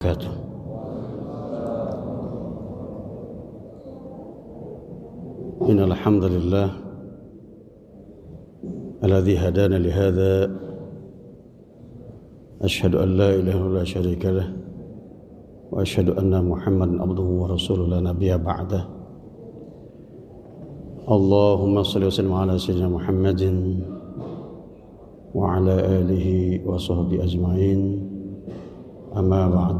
wabarakatuh. Innal hamdalillah alladzi hadana li hadza asyhadu an la ilaha illallah syarika lah wa asyhadu anna Muhammadan abduhu wa rasuluhu la nabiyya ba'dah. Allahumma shalli wa sallim ala sayyidina Muhammadin wa ala alihi wa sahbihi ajma'in. Amma ba'd.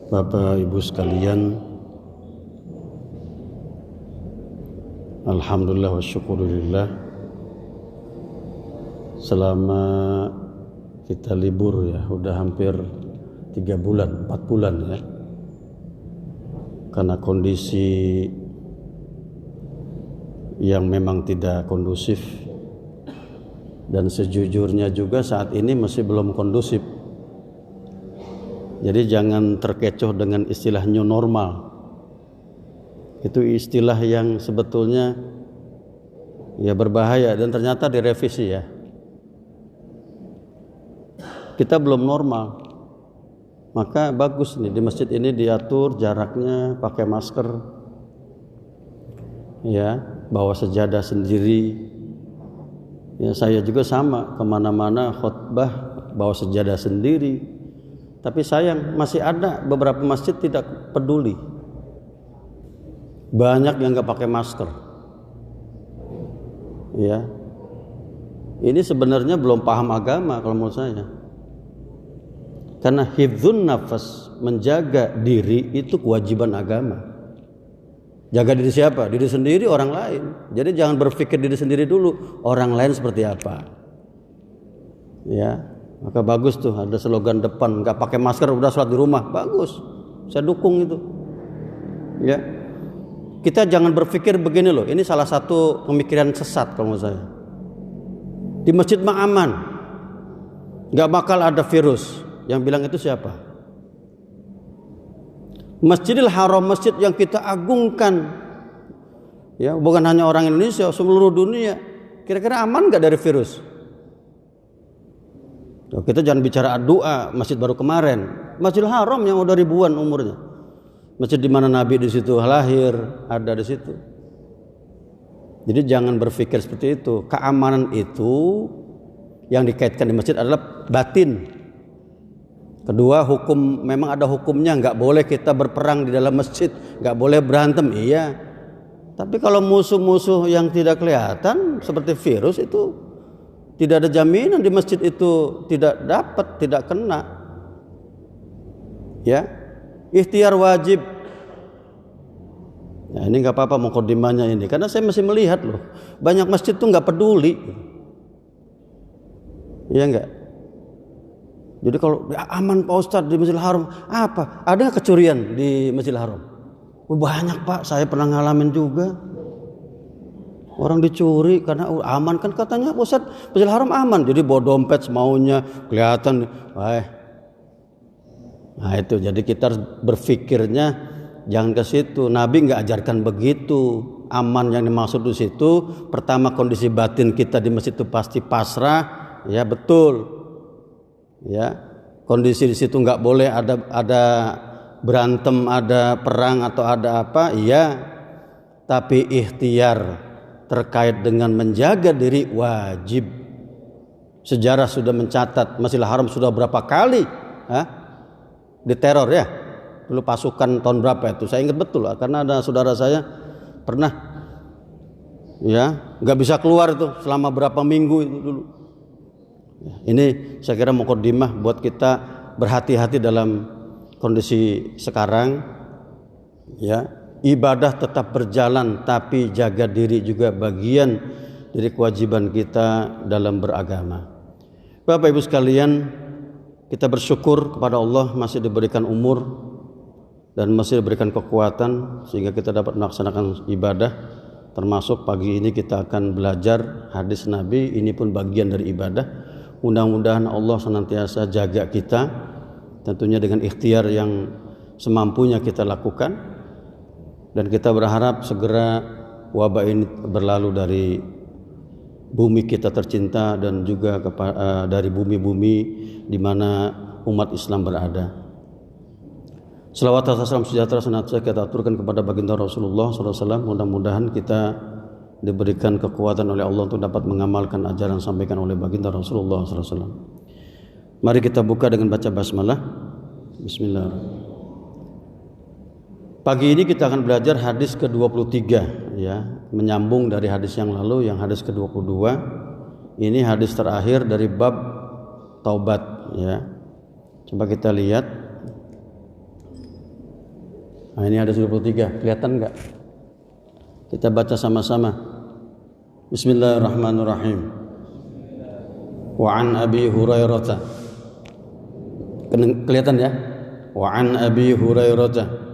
Bapak Ibu sekalian, alhamdulillah wa syukurillah, selama kita libur ya, udah hampir 3 bulan, 4 bulan ya, karena kondisi yang memang tidak kondusif, dan sejujurnya juga saat ini masih belum kondusif. Jadi jangan terkecoh dengan istilah new normal. Itu istilah yang sebetulnya ya berbahaya dan ternyata direvisi ya. Kita belum normal. Maka bagus nih di masjid ini diatur jaraknya, pakai masker. Ya, bawa sejadah sendiri. Ya, saya juga sama, kemana-mana khutbah bawa sejadah sendiri. Tapi sayang masih ada beberapa masjid tidak peduli. Banyak yang nggak pakai masker. Ya, ini sebenarnya belum paham agama kalau menurut saya. Karena hifdzun nafas, menjaga diri itu kewajiban agama. Jaga diri siapa? Diri sendiri, orang lain. Jadi jangan berpikir diri sendiri dulu, orang lain seperti apa. Ya. Maka bagus tuh ada slogan depan, nggak pakai masker udah sholat di rumah, bagus, saya dukung itu. Ya, kita jangan berpikir begini loh, ini salah satu pemikiran sesat kalau menurut saya. Di masjid mah aman, nggak bakal ada virus. Yang bilang itu siapa? Masjidil Haram, masjid yang kita agungkan, ya bukan hanya orang Indonesia, seluruh dunia. Kira-kira aman nggak dari virus? Kita jangan bicara doa masjid baru kemarin, Masjidil Haram yang udah ribuan umurnya, masjid di mana Nabi di situ lahir, ada di situ. Jadi jangan berpikir seperti itu. Keamanan itu yang dikaitkan di masjid adalah batin. Kedua, hukum, memang ada hukumnya, nggak boleh kita berperang di dalam masjid, nggak boleh berantem, iya. Tapi kalau musuh-musuh yang tidak kelihatan seperti virus itu tidak ada jaminan di masjid itu tidak dapat, tidak kena. Ya, ikhtiar wajib. Nah, ini nggak apa-apa mukadimahnya ini, karena saya masih melihat loh, banyak masjid tuh nggak peduli. Iya nggak? Jadi kalau ya aman Pak Ustadz di Masjidil Haram, apa? Ada kecurian di Masjidil Haram? Banyak Pak, saya pernah ngalamin juga. Orang dicuri karena aman kan katanya Ustaz, Masjidil Haram aman, jadi bawa dompet semaunya kelihatan. Nah itu, jadi kita harus berpikirnya jangan ke situ. Nabi nggak ajarkan begitu. Aman yang dimaksud di situ, pertama kondisi batin kita di masjid itu pasti pasrah, ya betul. Ya, kondisi di situ nggak boleh ada berantem, ada perang atau ada apa, iya. Tapi ikhtiar terkait dengan menjaga diri wajib. Sejarah sudah mencatat Masjidil Haram sudah berapa kali diteror ya. Dulu pasukan tahun berapa itu? Saya ingat betul karena ada saudara saya pernah ya nggak bisa keluar itu selama berapa minggu itu dulu. Ini saya kira mukadimah buat kita berhati-hati dalam kondisi sekarang ya. Ibadah tetap berjalan, tapi jaga diri juga bagian dari kewajiban kita dalam beragama. Bapak Ibu sekalian, kita bersyukur kepada Allah masih diberikan umur dan masih diberikan kekuatan sehingga kita dapat melaksanakan ibadah. Termasuk pagi ini kita akan belajar hadis Nabi, ini pun bagian dari ibadah. Mudah-mudahan Allah senantiasa jaga kita, tentunya dengan ikhtiar yang semampunya kita lakukan. Dan kita berharap segera wabah ini berlalu dari bumi kita tercinta dan juga dari bumi-bumi di mana umat Islam berada. Selawat atas salam sejahtera senantiasa kita aturkan kepada baginda Rasulullah SAW. Mudah-mudahan kita diberikan kekuatan oleh Allah untuk dapat mengamalkan ajaran sampaikan oleh baginda Rasulullah SAW. Mari kita buka dengan baca basmalah. Bismillahirrahmanirrahim. Pagi ini kita akan belajar hadis ke-23 ya, menyambung dari hadis yang lalu yang hadis ke-22. Ini hadis terakhir dari bab taubat ya. Coba kita lihat. Nah, ini hadis 23, kelihatan enggak? Kita baca sama-sama. Bismillahirrahmanirrahim. Wa an Abi Hurairah. Kelihatan ya? Wa an Abi Hurairah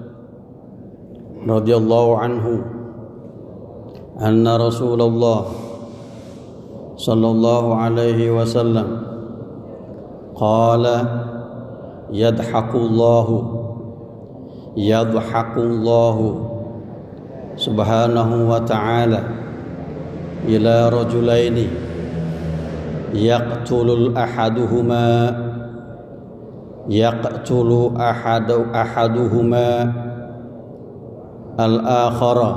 radhiyallahu anhu anna Rasulullah sallallahu alaihi wasallam qala yadhaqullahu subhanahu wa ta'ala ila rajulaini yaqtulu ahaduhuma al-akhara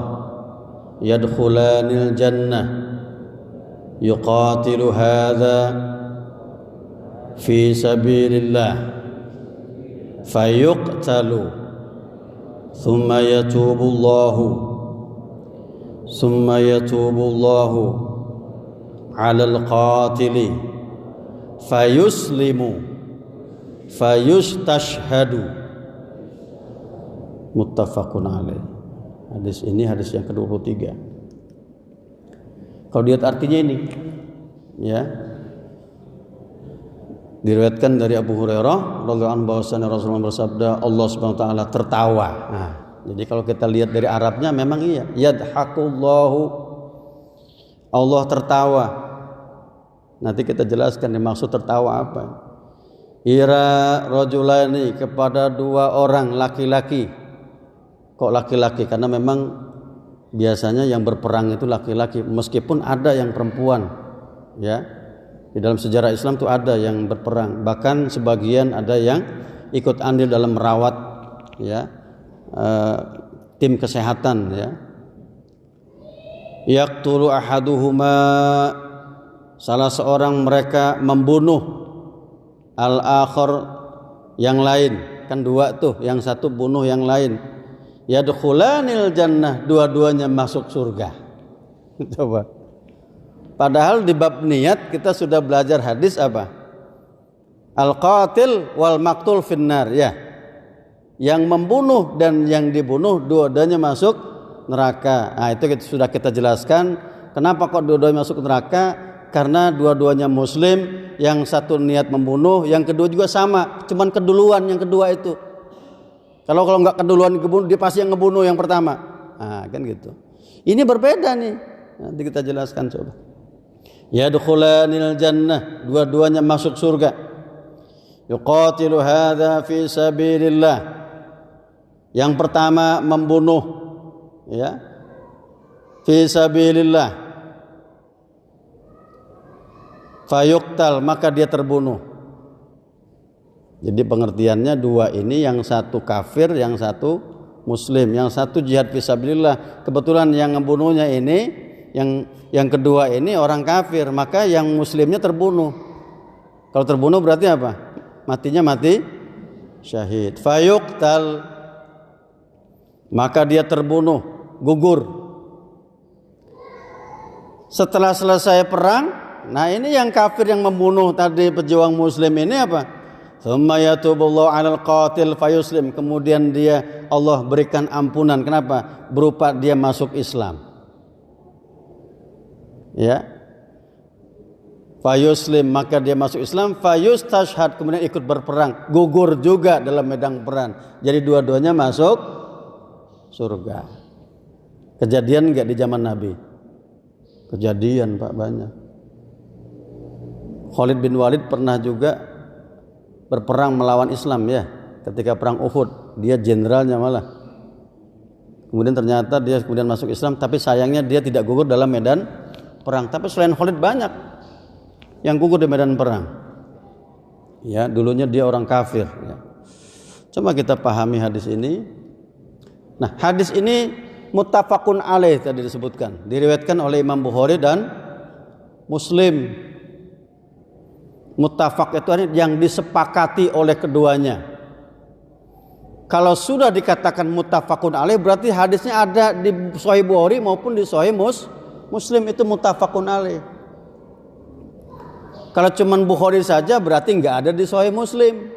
yadkhulanil jannah yuqatilu hadha fi sabilillah fayuqtalu ثم يتوب الله على القاتل فيسلم فيستشهد muttafaqun alaih. Hadis ini hadis yang ke-23. Kalau lihat artinya ini ya, diriwayatkan dari Abu Hurairah radhiyallahu anhu bahwasanya Rasulullah bersabda, Allah Subhanahu wa taala tertawa. Nah, jadi kalau kita lihat dari Arabnya memang iya, yadhaqullahu, Allah tertawa. Nanti kita jelaskan dimaksud tertawa apa. Ira rajulaini, kepada dua orang laki-laki. Kok laki-laki? Karena memang biasanya yang berperang itu laki-laki, meskipun ada yang perempuan ya. Di dalam sejarah Islam itu ada yang berperang, bahkan sebagian ada yang ikut andil dalam merawat ya, tim kesehatan ya. Yaqtulu ahaduhuma, salah seorang mereka membunuh al-akhar, yang lain, kan dua tuh, yang satu bunuh yang lain. Yadkhulanil jannah, dua-duanya masuk surga. Coba. Padahal di bab niat kita sudah belajar hadis apa? Al-qatil wal maqtul finnar ya. Yang membunuh dan yang dibunuh dua-duanya masuk neraka. Nah, itu sudah kita jelaskan. Kenapa kok dua-duanya masuk neraka? Karena dua-duanya muslim, yang satu niat membunuh, yang kedua juga sama, cuman keduluan yang kedua itu. Kalau enggak keduluan dibunuh, dia pasti yang ngebunuh yang pertama. Nah, kan gitu. Ini berbeda nih. Nanti kita jelaskan coba. Yadkhulanil jannah, dua-duanya masuk surga. Yuqatilu hadza fi sabilillah, yang pertama membunuh ya, fi sabilillah, fayuqtal, maka dia terbunuh. Jadi pengertiannya dua ini, yang satu kafir, yang satu muslim, yang satu jihad fi sabilillah. Kebetulan yang membunuhnya ini, yang kedua ini orang kafir, maka yang muslimnya terbunuh. Kalau terbunuh berarti apa? Matinya mati syahid. Fayuqtal, maka dia terbunuh, gugur. Setelah selesai perang, nah ini yang kafir yang membunuh tadi pejuang muslim ini apa? Tsumma yatubullahu 'alal qatil fayuslim, kemudian dia Allah berikan ampunan. Kenapa? Berupa dia masuk Islam. Ya, fayuslim, maka dia masuk Islam, fayustashhad, kemudian ikut berperang, gugur juga dalam medan perang. Jadi dua-duanya masuk surga. Kejadian enggak di zaman Nabi? Kejadian Pak, banyak. Khalid bin Walid pernah juga berperang melawan Islam ya, ketika perang Uhud, dia jenderalnya malah. Kemudian ternyata dia kemudian masuk Islam, tapi sayangnya dia tidak gugur dalam medan perang. Tapi selain Khalid banyak yang gugur di medan perang. Ya, dulunya dia orang kafir. Ya. Coba kita pahami hadis ini. Nah, hadis ini muttafaqun alaih tadi disebutkan, diriwayatkan oleh Imam Bukhari dan Muslim. Muttafaq itu artinya yang disepakati oleh keduanya. Kalau sudah dikatakan muttafaqun alaih berarti hadisnya ada di Sahih Bukhari maupun di Sahih Muslim, itu muttafaqun alaih. Kalau cuman Bukhari saja berarti nggak ada di Sahih Muslim.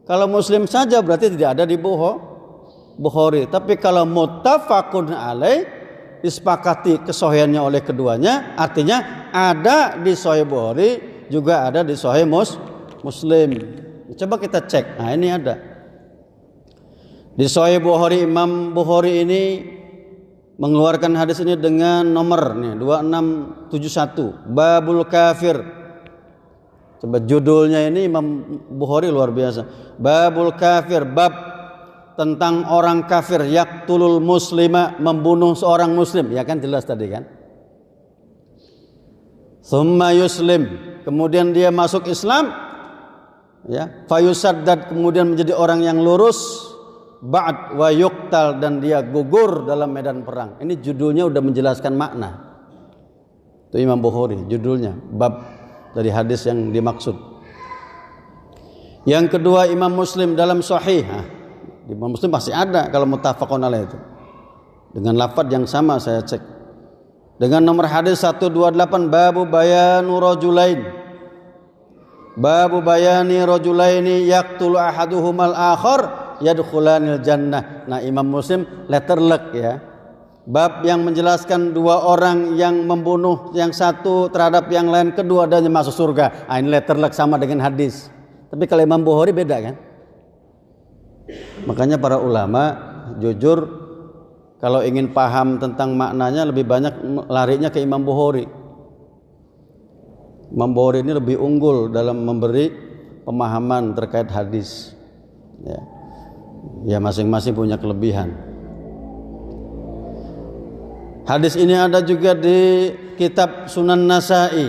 Kalau Muslim saja berarti tidak ada di Bukhari. Tapi kalau muttafaqun alaih disepakati kesahihannya oleh keduanya, artinya ada di Sahih Bukhari juga ada di Sahih Muslim. Coba kita cek. Nah, ini ada. Di Sahih Bukhari, Imam Bukhari ini mengeluarkan hadis ini dengan nomor nih 2671, Babul Kafir. Coba judulnya ini Imam Bukhari luar biasa. Babul Kafir, bab tentang orang kafir, yaqtulul muslima, membunuh seorang muslim. Ya kan jelas tadi kan. Tsumma yuslim, kemudian dia masuk Islam, ya, fayusaddad, kemudian menjadi orang yang lurus, ba'd wa yuqtal, dan dia gugur dalam medan perang. Ini judulnya udah menjelaskan makna. Itu Imam Bukhari judulnya, bab dari hadis yang dimaksud. Yang kedua Imam Muslim dalam Sahih. Imam Muslim pasti ada kalau muttafaqun alaih itu. Dengan lafaz yang sama saya cek. Dengan nomor hadis 128, Babu bayanu rajulain. Babu bayani rajulaini yaqtulu ahaduhumal akhar yadkhulanil jannah. Nah, Imam Muslim letter luck ya. Bab yang menjelaskan dua orang yang membunuh yang satu terhadap yang lain, kedua-duanya masuk surga. Ini letter luck sama dengan hadis. Tapi kalau Imam Bukhari beda kan? Makanya para ulama jujur kalau ingin paham tentang maknanya lebih banyak larinya ke Imam Bukhari. Imam Bukhari ini lebih unggul dalam memberi pemahaman terkait hadis. Ya masing-masing punya kelebihan. Hadis ini ada juga di kitab Sunan Nasai.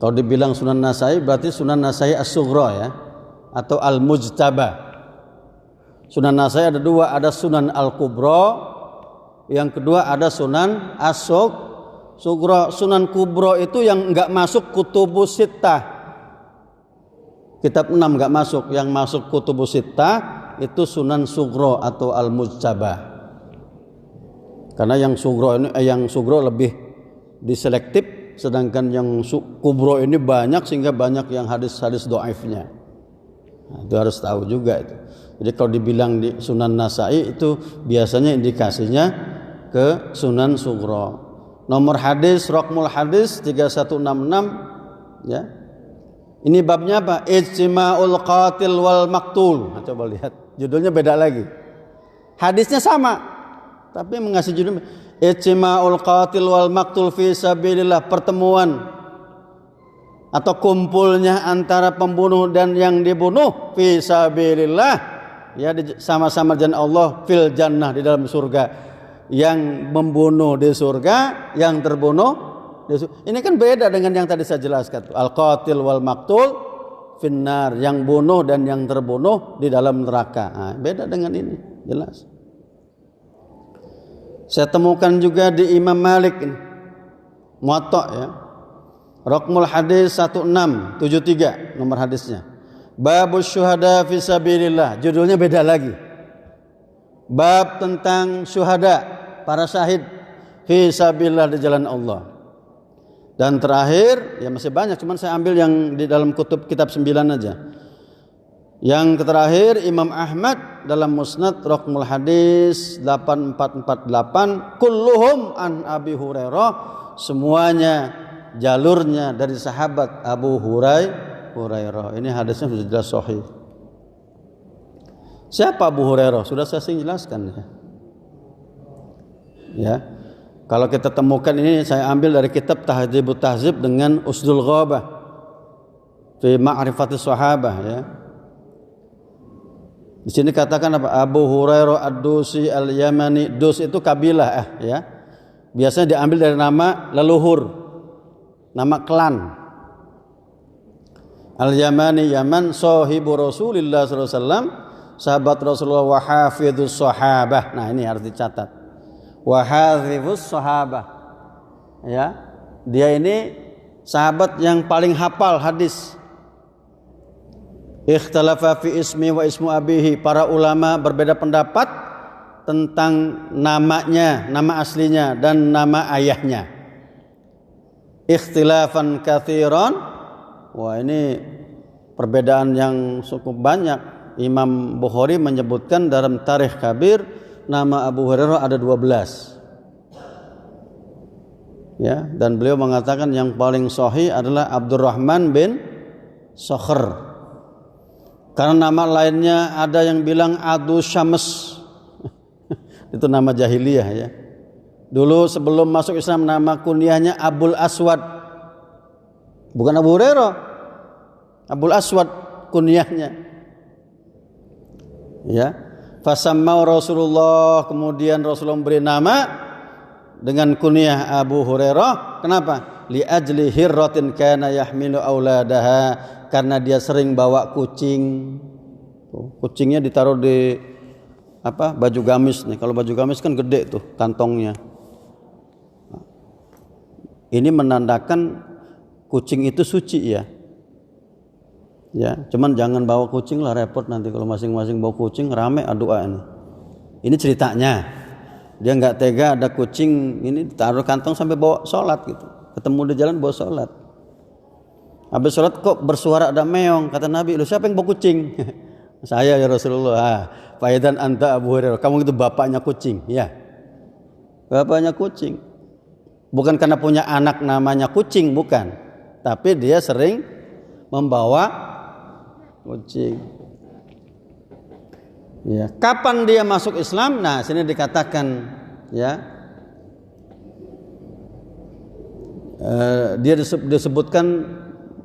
Kalau dibilang Sunan Nasai berarti Sunan Nasai As-Sughra ya, atau Al-Mujtaba. Sunan Nasai ada dua, ada Sunan Al-Kubra, yang kedua ada Sunan As-Sughra. Sunan Kubra itu yang enggak masuk Kutubus Sittah. Kitab 6 enggak masuk, yang masuk Kutubus Sittah itu Sunan Sughra atau Al-Mujtaba. Karena yang Sughra lebih diselektif, sedangkan yang Kubra ini banyak sehingga banyak yang hadis-hadis dhaifnya. Nah, itu harus tahu juga itu. Jadi kalau dibilang di Sunan Nasai itu biasanya indikasinya ke Sunan Sughra. Nomor hadis Raqmul hadis 3166 ya. Ini babnya apa? Ijtima'ul qatil wal maqtul. Nah, coba lihat. Judulnya beda lagi. Hadisnya sama, tapi mengasih judul Ijtima'ul qatil wal maqtul fi sabilillah, pertemuan atau kumpulnya antara pembunuh dan yang dibunuh fi sabilillah, ya sama-sama jalan Allah, fil jannah, di dalam surga. Yang membunuh di surga, yang terbunuh di surga. Ini kan beda dengan yang tadi saya jelaskan. Al qatil wal maqtul finnar, yang bunuh dan yang terbunuh di dalam neraka. Nah, beda dengan ini, jelas. Saya temukan juga di Imam Malik Muwatta ya. Raqmul hadis 1673 nomor hadisnya. Babus syuhada fi sabilillah, judulnya beda lagi. Bab tentang syuhada, para syahid fi sabilillah, di jalan Allah. Dan terakhir, ya masih banyak, cuman saya ambil yang di dalam kitab 9 aja. Yang terakhir Imam Ahmad dalam Musnad Raqmul hadis 8448, kulluhum an Abi Hurairah, semuanya jalurnya dari sahabat Abu Hurairah. Ini hadisnya sudah jelas sahih. Siapa Abu Hurairah? Sudah saya jelaskan ya. Ya. Kalau kita temukan ini saya ambil dari kitab Tahdzibut Tahdzib dengan Usdul Ghabah fi Ma'rifatis Sahabah ya. Di sini katakan apa? Abu Hurairah Ad-Dusi Al-Yamani. Dus itu kabilah ya. Biasanya diambil dari nama leluhur, nama klan. Al-Yamani Yaman, sahibu Rasulillah sallallahu alaihi wasallam, sahabat Rasulullah, wa hafidzus sahabah. Nah, ini harus dicatat. Wa hafidzus sahabah. Ya. Dia ini sahabat yang paling hafal hadis. Ikhtalafa fi ismi wa ismu abihi. Para ulama berbeda pendapat tentang namanya, nama aslinya dan nama ayahnya. Ikhtilafan katsiran. Wah, ini perbedaan yang cukup banyak. Imam Bukhari menyebutkan dalam Tarikh Kabir nama Abu Hurairah ada 12. Ya, dan beliau mengatakan yang paling sahih adalah Abdurrahman bin Sakhr. Karena nama lainnya ada yang bilang Adu Syams. Itu nama jahiliyah ya. Dulu sebelum masuk Islam nama kunyahnya Abul Aswad. Bukan Abu Hurairah, Abul Aswad kunyahnya. Ya, fasammau Rasulullah, kemudian Rasulullah memberi nama dengan kunyah Abu Hurairah. Kenapa? Li ajli hirratin kana yahmilu auladaha, karena dia sering bawa kucing. Kucingnya ditaruh di baju gamis nih. Kalau baju gamis kan gede tuh kantongnya. Ini menandakan kucing itu suci ya. Ya, cuman jangan bawa kucing lah, repot nanti kalau masing-masing bawa kucing rame adua ini. Ini ceritanya. Dia nggak tega ada kucing ini taruh kantong sampai bawa sholat gitu. Ketemu di jalan bawa sholat. Habis sholat kok bersuara ada meong, kata Nabi, lu siapa yang bawa kucing? Saya ya Rasulullah. Faidan anta Abu Hurairah, kamu itu bapaknya kucing, ya. Bapaknya kucing. Bukan karena punya anak namanya kucing, bukan. Tapi dia sering membawa kucing. Ya, kapan dia masuk Islam? Nah, sini dikatakan ya. Dia disebutkan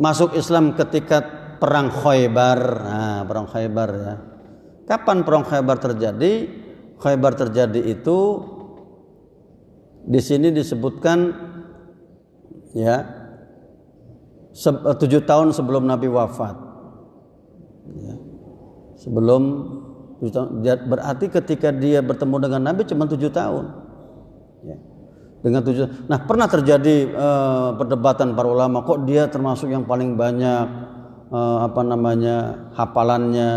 masuk Islam ketika perang Khaybar. Nah, perang Khaybar ya. Kapan perang Khaybar terjadi? Khaybar terjadi itu di sini disebutkan ya 7 tahun sebelum Nabi wafat. Ya. Sebelum berarti ketika dia bertemu dengan Nabi cuma 7 tahun. Ya. Dengan 7. Nah, pernah terjadi perdebatan para ulama, kok dia termasuk yang paling banyak hafalannya,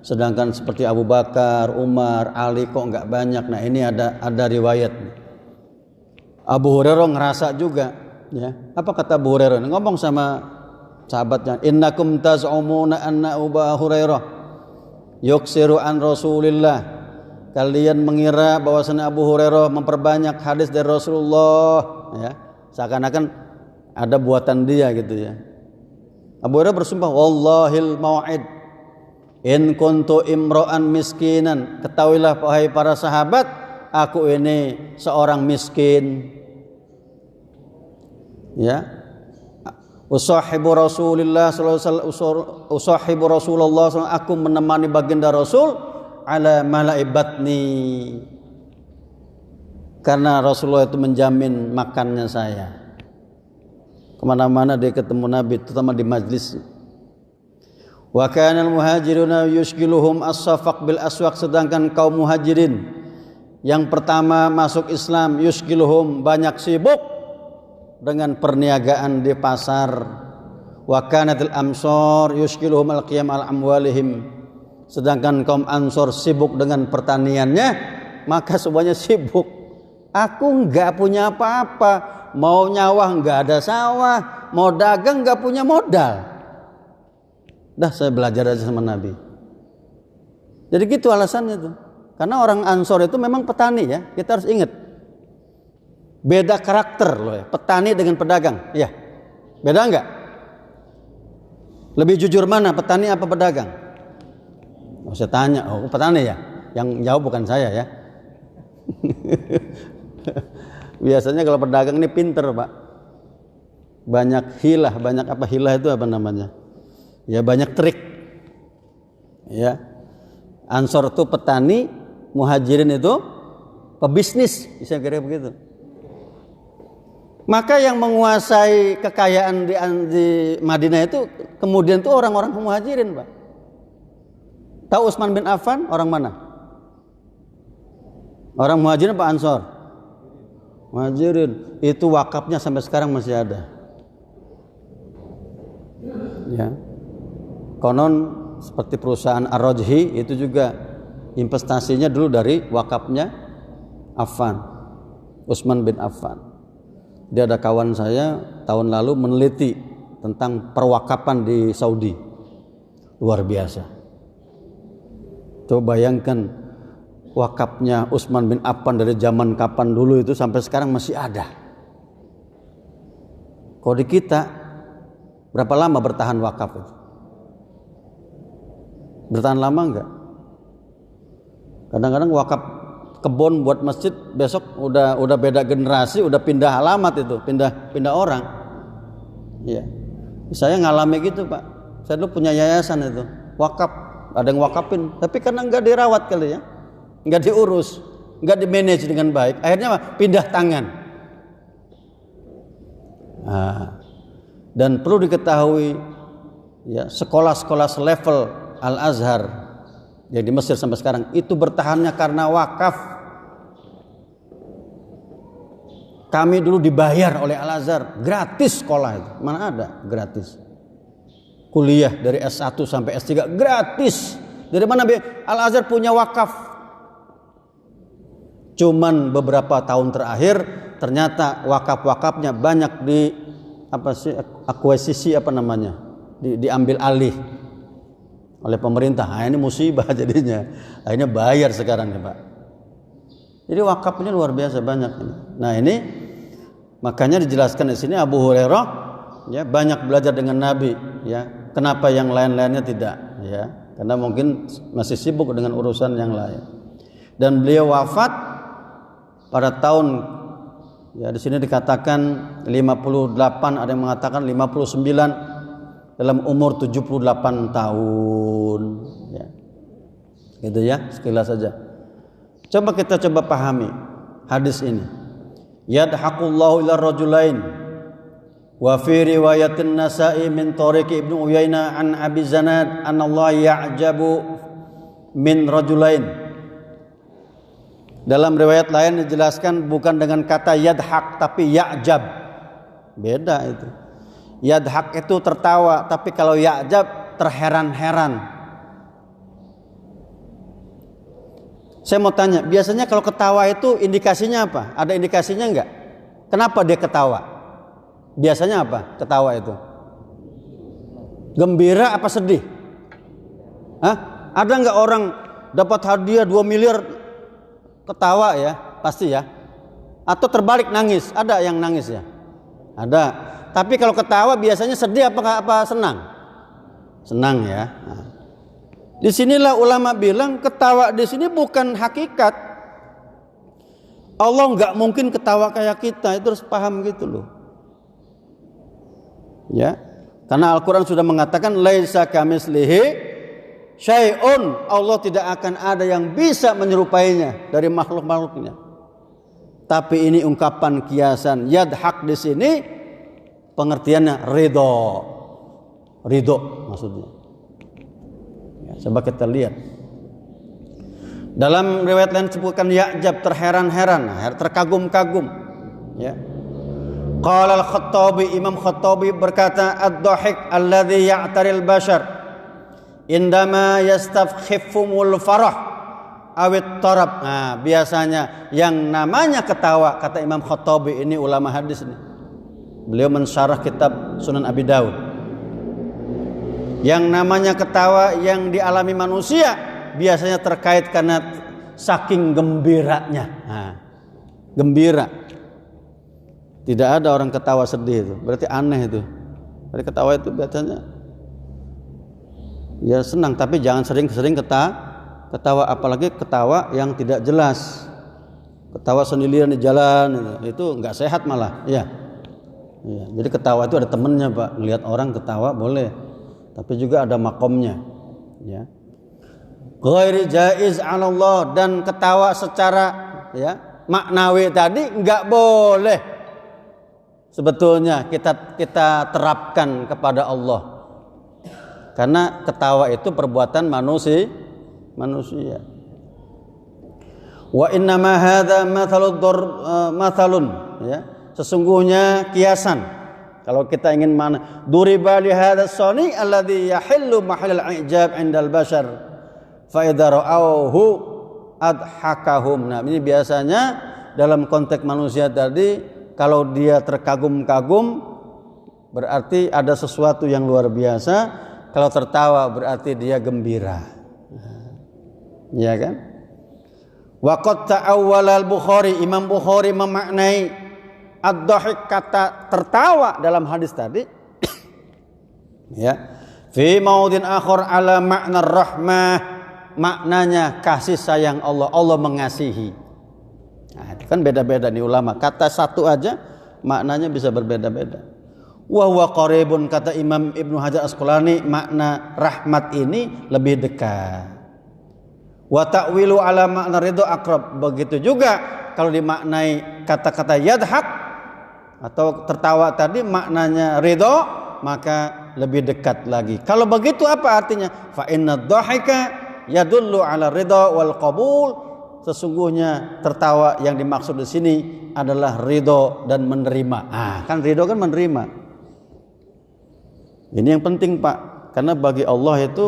sedangkan seperti Abu Bakar, Umar, Ali kok enggak banyak. Nah, ini ada riwayat. Abu Hurairah ngerasa juga. Ya, apa kata Abu Hurairah? Ngomong sama sahabatnya, innakum taz'umuna anna Abu Hurairah yuksiru an Rasulillah. Kalian mengira bahwasanya Abu Hurairah memperbanyak hadis dari Rasulullah, ya. Seakan-akan ada buatan dia gitu ya. Abu Hurairah bersumpah, wallahil mau'id in kuntu imra'an miskinan. Ketahuilah wahai para sahabat, aku ini seorang miskin. Ya, usahibu Rasulillah sallallahu usahibu Rasulullah sallallahu, aku menemani baginda Rasul ala mala'i batni, karena Rasulullah itu menjamin makannya saya. Kemana-mana dia ketemu Nabi, terutama di majlis. Wa kana al-muhajiruna yushgiluhum as-safaq bil aswaq, sedangkan kaum muhajirin yang pertama masuk Islam yushgiluhum banyak sibuk dengan perniagaan di pasar. Wa kanatil amsar yushkiluhum al-qiyam al-amwalihim, sedangkan kaum Ansor sibuk dengan pertaniannya, maka semuanya sibuk. Aku enggak punya apa-apa, mau nyawah enggak ada sawah, mau dagang enggak punya modal. Dah saya belajar aja sama Nabi. Jadi gitu alasannya tuh. Karena orang Ansor itu memang petani ya, kita harus ingat. Beda karakter loh ya, petani dengan pedagang. Ya, beda enggak? Lebih jujur mana, petani apa pedagang? Oh, saya tanya, oh petani ya? Yang jawab bukan saya ya. Biasanya kalau pedagang ini pinter Pak. Banyak hilah, banyak apa hilah itu apa namanya? Ya banyak trik. Ya, Ansor itu petani, Muhajirin itu pebisnis, bisa kira begitu. Maka yang menguasai kekayaan di Madinah itu kemudian tuh orang-orang Muhajirin, Pak. Tahu Utsman bin Affan orang mana? Orang Muhajirin apa Ansor? Muhajirin. Itu wakafnya sampai sekarang masih ada. Ya. Konon seperti perusahaan Ar-Rajhi itu juga investasinya dulu dari wakafnya Affan, Utsman bin Affan. Dia ada kawan saya tahun lalu meneliti tentang perwakapan di Saudi. Luar biasa. Coba bayangkan wakafnya Utsman bin Affan dari zaman kapan dulu itu sampai sekarang masih ada. Kalau di kita berapa lama bertahan wakaf itu? Bertahan lama enggak? Kadang-kadang wakaf kebun buat masjid besok udah beda generasi, udah pindah alamat itu, pindah orang. Iya. Saya ngalami gitu, Pak. Saya dulu punya yayasan itu, wakaf, ada yang wakafin, tapi karena enggak dirawat kali ya. Enggak diurus, enggak di-manage dengan baik. Akhirnya apa? Pindah tangan. Nah, dan perlu diketahui ya, sekolah-sekolah selevel Al-Azhar yang di Mesir sampai sekarang itu bertahannya karena wakaf. Kami dulu dibayar oleh Al-Azhar, gratis sekolah itu. Mana ada gratis? Kuliah dari S1 sampai S3 gratis. Dari mana Al-Azhar punya wakaf? Cuman beberapa tahun terakhir ternyata wakaf-wakafnya banyak akuisisi diambil alih oleh pemerintah. Nah, ini musibah jadinya. Akhirnya bayar sekarang ya, Pak. Jadi wakaf ini luar biasa banyak ini. Nah, ini makanya dijelaskan di sini Abu Hurairah ya banyak belajar dengan Nabi ya. Kenapa yang lain-lainnya tidak ya? Karena mungkin masih sibuk dengan urusan yang lain. Dan beliau wafat pada tahun ya di sini dikatakan 58, ada yang mengatakan 59 dalam umur 78 tahun ya. Gitu ya, sekilas saja. Kita coba pahami hadis ini. Yadhaqullahu ila rajulain wa fi riwayatin Nasa'i min tariq Ibnu Uyainah an Abi Zanad an Allah ya'jabu min rajulain. Dalam riwayat lain dijelaskan bukan dengan kata yadhaq tapi ya'jab. Beda itu. Yadhaq itu tertawa, tapi kalau ya'jab terheran-heran. Saya mau tanya, biasanya kalau ketawa itu indikasinya apa? Ada indikasinya enggak? Kenapa dia ketawa? Biasanya apa ketawa itu? Gembira apa sedih? Hah? Ada enggak orang dapat hadiah 2 miliar ketawa ya? Pasti ya. Atau terbalik nangis? Ada yang nangis ya? Ada. Tapi kalau ketawa biasanya sedih apa senang? Senang ya. Nah. Disinilah ulama bilang ketawa di sini bukan hakikat. Allah nggak mungkin ketawa kayak kita, itu harus paham gitu loh. Ya, karena Al-Quran sudah mengatakan laisa kamitslihi syai'un. Allah tidak akan ada yang bisa menyerupainya dari makhluk-makhluknya. Tapi ini ungkapan kiasan. Yadhaq di sini pengertiannya ridho maksudnya. Coba kita lihat. Dalam riwayat lain disebutkan ya'jab, terheran-heran, terkagum-kagum. Ya. Qala al-Khattabi, Imam Khattabi berkata, ad-dhahik alladhi ya'taril bashar indama yastafkhifumul farah awit tarab. Nah, biasanya yang namanya ketawa, kata Imam Khattabi, ini ulama hadis ini. Beliau mensyarah kitab Sunan Abi Daud. Yang namanya ketawa yang dialami manusia biasanya terkait karena saking gembiranya. Nah, gembira. Tidak ada orang ketawa sedih itu. Berarti aneh itu. Berarti ketawa itu biasanya ya senang, tapi jangan sering-sering ketawa, apalagi ketawa yang tidak jelas. Ketawa sendirian di jalan itu enggak sehat malah. Ya. Jadi ketawa itu ada temennya, Pak. Melihat orang ketawa boleh. Tapi juga ada makomnya, ya. Ghairi jaiz 'ala Allah, dan ketawa secara ya maknawi tadi enggak boleh. sebetulnya kita terapkan kepada Allah. Karena ketawa itu perbuatan manusia. Wa inna ma hadza mathalun, ya. Sesungguhnya kiasan. Kalau kita ingin mana duriba li hadza sani alladhi yahillu mahallal i'jab 'indal bashar fa idza ra'awhu adhakahum. Nah, ini biasanya dalam konteks manusia tadi, kalau dia terkagum-kagum berarti ada sesuatu yang luar biasa, kalau tertawa berarti dia gembira. Ya kan? Wa qad ta'awwala al-Bukhari, Imam Bukhari memaknai ad-dhahik, kata tertawa dalam hadis tadi ya, fi maudin akhar ala makna rahmah, maknanya kasih sayang Allah, Allah mengasihi. Nah, itu kan beda-beda nih ulama, kata satu aja maknanya bisa berbeda-beda. Wa huwa qaribun, kata Imam Ibnu Hajar Asqalani, makna rahmat ini lebih dekat. Wa ta'wilu ala makna ridho aqrab, begitu juga kalau dimaknai kata-kata yadhak atau tertawa tadi maknanya ridho, maka lebih dekat lagi. Kalau begitu apa artinya? Fa inna dhahika yadullu ala ridho wal qabul. Sesungguhnya tertawa yang dimaksud di sini adalah ridho dan menerima. Kan ridho kan menerima. Ini yang penting, Pak. Karena bagi Allah itu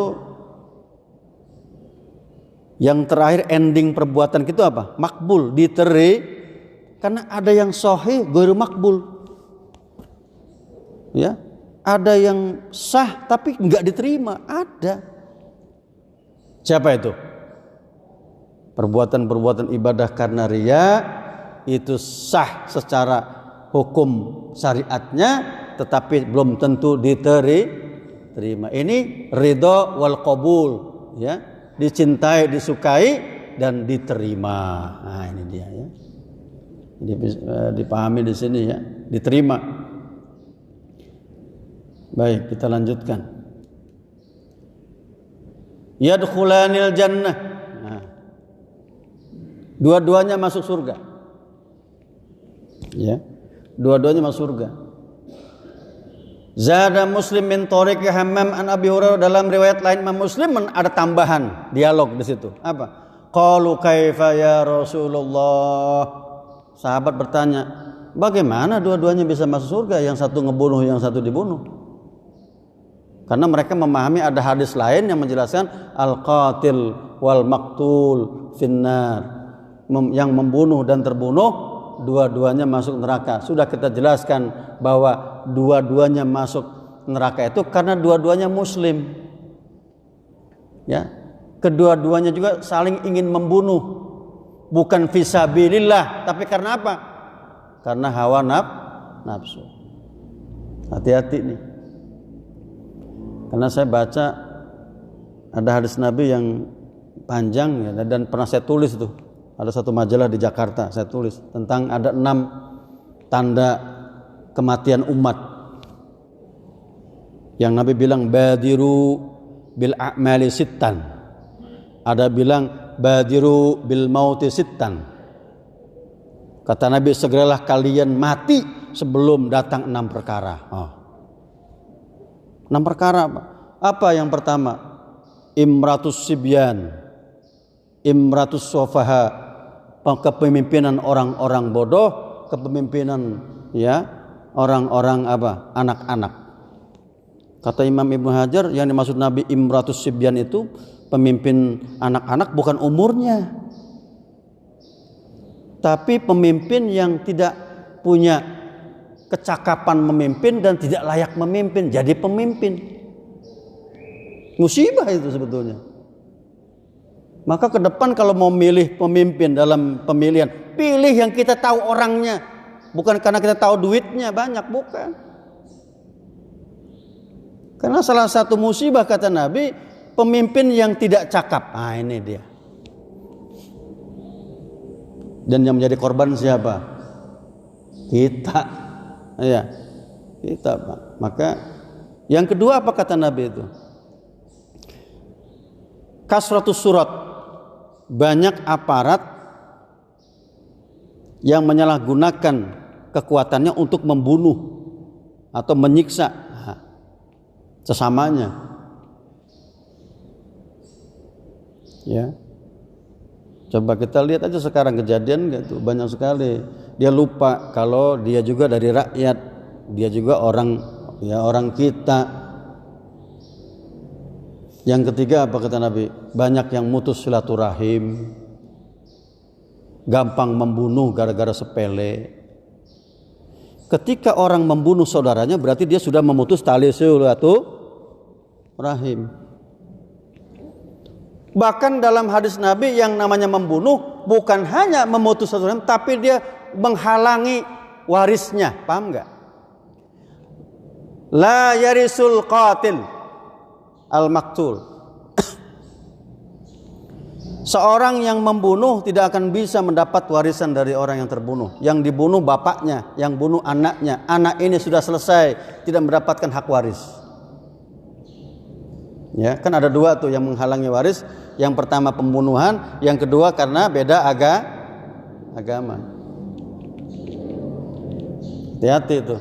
yang terakhir ending perbuatan kita apa? Makbul, diterima. Karena ada yang sahih, ghairu makbul. Ya, ada yang sah tapi enggak diterima, ada. Siapa itu? Perbuatan-perbuatan ibadah karena riya itu sah secara hukum syariatnya, tetapi belum tentu diterima. Ini ridho wal qabul, ya, dicintai, disukai dan diterima. Nah, ini dia ya. Dipahami di sini ya, diterima. Baik, kita lanjutkan. Yadkhulanil jannah. Nah, dua-duanya masuk surga. Ya, dua-duanya masuk surga. Zada Muslim min tariq Hammam an Abi Hurairah, dalam riwayat lain Imam Muslim ada tambahan dialog di situ. Apa? Qalu kaifa ya Rasulullah? Sahabat bertanya, bagaimana dua-duanya bisa masuk surga? Yang satu ngebunuh, yang satu dibunuh. Karena mereka memahami ada hadis lain yang menjelaskan al-qatil wal maqtul finnar. Yang membunuh dan terbunuh dua-duanya masuk neraka. Sudah kita jelaskan bahwa dua-duanya masuk neraka itu karena dua-duanya muslim. Ya. Kedua-duanya juga saling ingin membunuh. Bukan fisabilillah, tapi karena apa? Karena hawa nafsu. Hati-hati nih. Karena saya baca ada hadis Nabi yang panjang ya, dan pernah saya tulis itu. Ada satu majalah di Jakarta saya tulis tentang ada 6 tanda kematian umat. Yang Nabi bilang badiru bil a'mali sittan. Ada bilang badiru bil mauti sittan. Kata Nabi, segeralah kalian mati sebelum datang 6 perkara. 6 perkara apa? Apa yang pertama? Imratus sibyan, imratus sofaha, kepemimpinan orang-orang bodoh, kepemimpinan ya orang-orang apa? Anak-anak. Kata Imam Ibnu Hajar, yang dimaksud Nabi imratus sibyan itu pemimpin anak-anak bukan umurnya, tapi pemimpin yang tidak punya kecakapan memimpin dan tidak layak memimpin jadi pemimpin. Musibah itu sebetulnya. Maka ke depan kalau mau milih pemimpin dalam pemilihan, pilih yang kita tahu orangnya, bukan karena kita tahu duitnya banyak, bukan. Karena salah satu musibah kata Nabi, pemimpin yang tidak cakap. Ini dia. Dan yang menjadi korban siapa? Kita. Ya. Kita, Pak. Maka yang kedua apa kata Nabi itu? Kasratus surat. Banyak aparat yang menyalahgunakan kekuatannya untuk membunuh atau menyiksa sesamanya. Ya. Coba kita lihat aja sekarang kejadian gitu, banyak sekali. Dia lupa kalau dia juga dari rakyat, dia juga orang kita. Yang ketiga apa kata Nabi? Banyak yang mutus silaturahim, gampang membunuh gara-gara sepele. Ketika orang membunuh saudaranya berarti dia sudah memutus tali silaturahim. Bahkan dalam hadis Nabi yang namanya membunuh bukan hanya memutus silaturahim, tapi dia menghalangi warisnya. Paham enggak? La yarisul qatil al-maktul. Seorang yang membunuh tidak akan bisa mendapat warisan dari orang yang terbunuh. Yang dibunuh bapaknya, yang bunuh anaknya. Anak ini sudah selesai, tidak mendapatkan hak waris. Ya, kan ada dua tuh yang menghalangi waris. Yang pertama pembunuhan, yang kedua karena beda agama. Hati-hati itu.